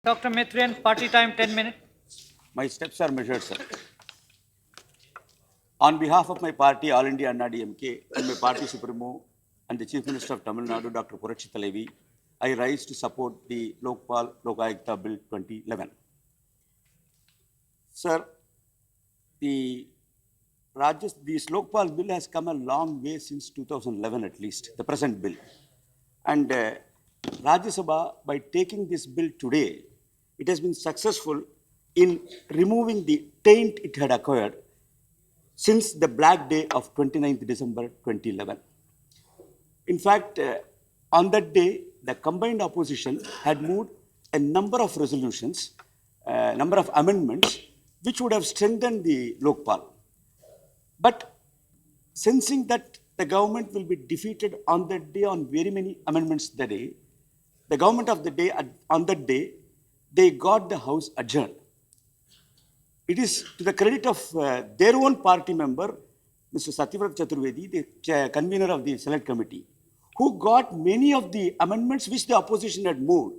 Dr. Mithrin, party time 10 minutes. My steps are measured, sir. On behalf of my party, All India Anna DMK, and my party supremo and the Chief Minister of Tamil Nadu, Dr. Purachitha Levi, I rise to support the Lokpal Lokayukta Bill 2011. Sir, this Lokpal bill has come a long way since 2011 at least, the present bill. And Rajya Sabha, by taking this bill today, it has been successful in removing the taint it had acquired since the Black Day of 29th December 2011. In fact, on that day, the combined opposition had moved a number of resolutions, number of amendments, which would have strengthened the Lokpal. But sensing that the government will be defeated on that day on very many amendments that day, the government of the day, on that day, they got the House adjourned. It is to the credit of their own party member, Mr. Satyavrat Chaturvedi, the convener of the Select Committee, who got many of the amendments which the opposition had moved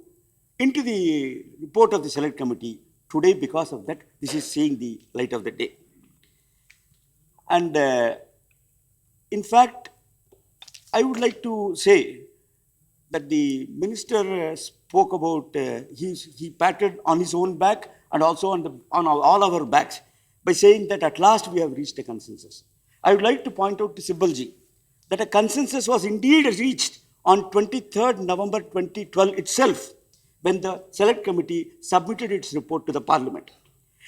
into the report of the Select Committee. Today, because of that, this is seeing the light of the day. And in fact, I would like to say that the minister spoke about, he patted on his own back and also on all our backs by saying that at last we have reached a consensus. I would like to point out to Sibbalji that a consensus was indeed reached on 23rd November 2012 itself, when the Select Committee submitted its report to the Parliament.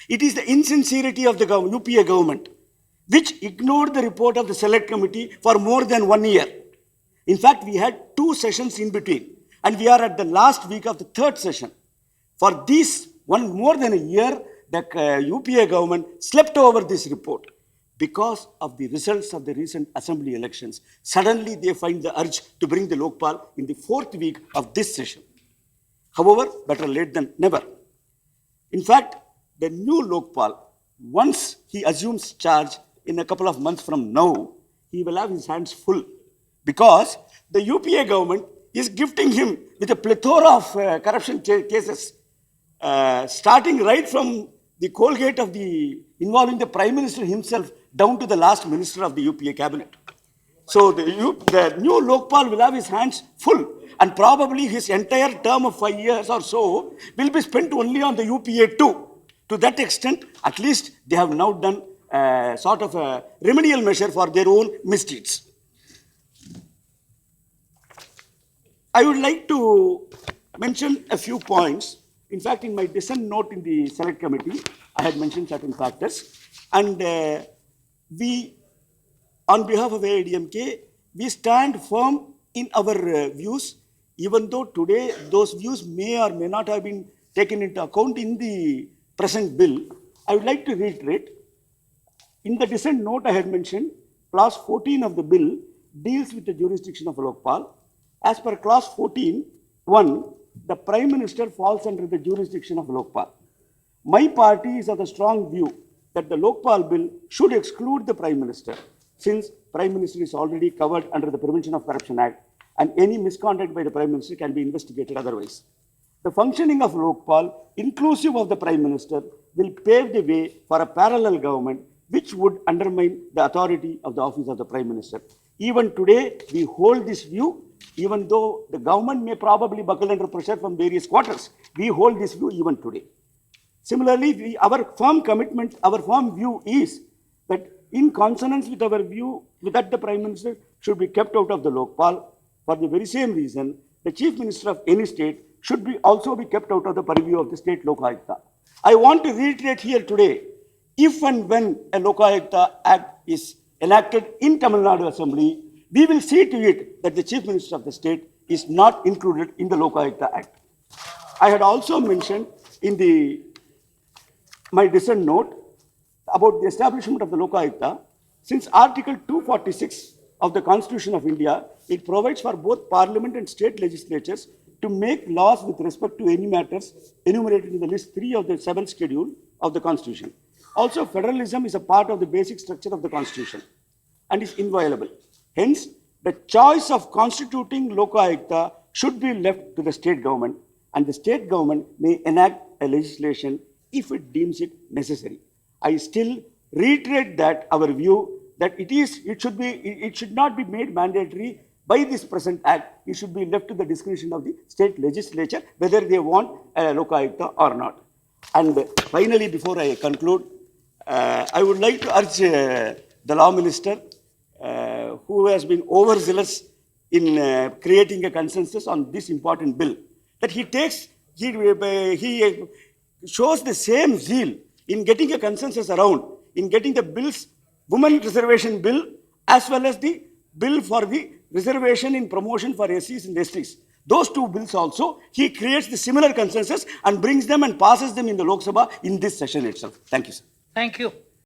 It is the insincerity of the UPA government which ignored the report of the Select Committee for more than 1 year. In fact, we had 2 sessions in between, and we are at the last week of the 3rd session. For this more than a year, the UPA government slept over this report. Because of the results of the recent assembly elections, suddenly they find the urge to bring the Lokpal in the 4th week of this session. However, better late than never. In fact, the new Lokpal, once he assumes charge in a couple of months from now, he will have his hands full, because the UPA government is gifting him with a plethora of corruption cases, starting right from the Colgate of involving the Prime Minister himself down to the last minister of the UPA cabinet. So the new Lokpal will have his hands full, and probably his entire term of 5 years or so will be spent only on the UPA too. To that extent, at least they have now done sort of a remedial measure for their own misdeeds. I would like to mention a few points. In fact, in my dissent note in the Select Committee, I had mentioned certain factors. And we, on behalf of AIDMK, we stand firm in our views, even though today those views may or may not have been taken into account in the present bill. I would like to reiterate. In the dissent note I had mentioned, clause 14 of the bill deals with the jurisdiction of Lokpal. As per clause 14(1), the Prime Minister falls under the jurisdiction of Lokpal. My party is of the strong view that the Lokpal bill should exclude the Prime Minister, since Prime Minister is already covered under the Prevention of Corruption Act, and any misconduct by the Prime Minister can be investigated otherwise. The functioning of Lokpal, inclusive of the Prime Minister, will pave the way for a parallel government which would undermine the authority of the office of the Prime Minister. Even today, we hold this view, even though the government may probably buckle under pressure from various quarters. We hold this view even today. Similarly, our firm commitment, our firm view is that in consonance with our view that the Prime Minister should be kept out of the Lokpal, for the very same reason, the Chief Minister of any state should also be kept out of the purview of the state Lokayukta. I want to reiterate here today, if and when a Lokayukta Act is enacted in Tamil Nadu Assembly, we will see to it that the Chief Minister of the state is not included in the Lokayukta Act. I had also mentioned in my dissent note about the establishment of the Lokayukta. Since Article 246 of the Constitution of India, it provides for both Parliament and state legislatures to make laws with respect to any matters enumerated in the list 3 of the 7th schedule of the Constitution. Also, federalism is a part of the basic structure of the Constitution and is inviolable. Hence, the choice of constituting Lokayukta should be left to the state government. and the state government may enact a legislation if it deems it necessary. I still reiterate that our view that it should not be made mandatory by this present act. It should be left to the discretion of the state legislature whether they want a Lokayukta or not. And finally, before I conclude, I would like to urge the law minister, who has been overzealous in creating a consensus on this important bill, that he shows the same zeal in getting a consensus around, in getting the women reservation bill, as well as the bill for the reservation in promotion for SCs and STs. Those two bills also, he creates the similar consensus and brings them and passes them in the Lok Sabha in this session itself. Thank you, sir. Thank you.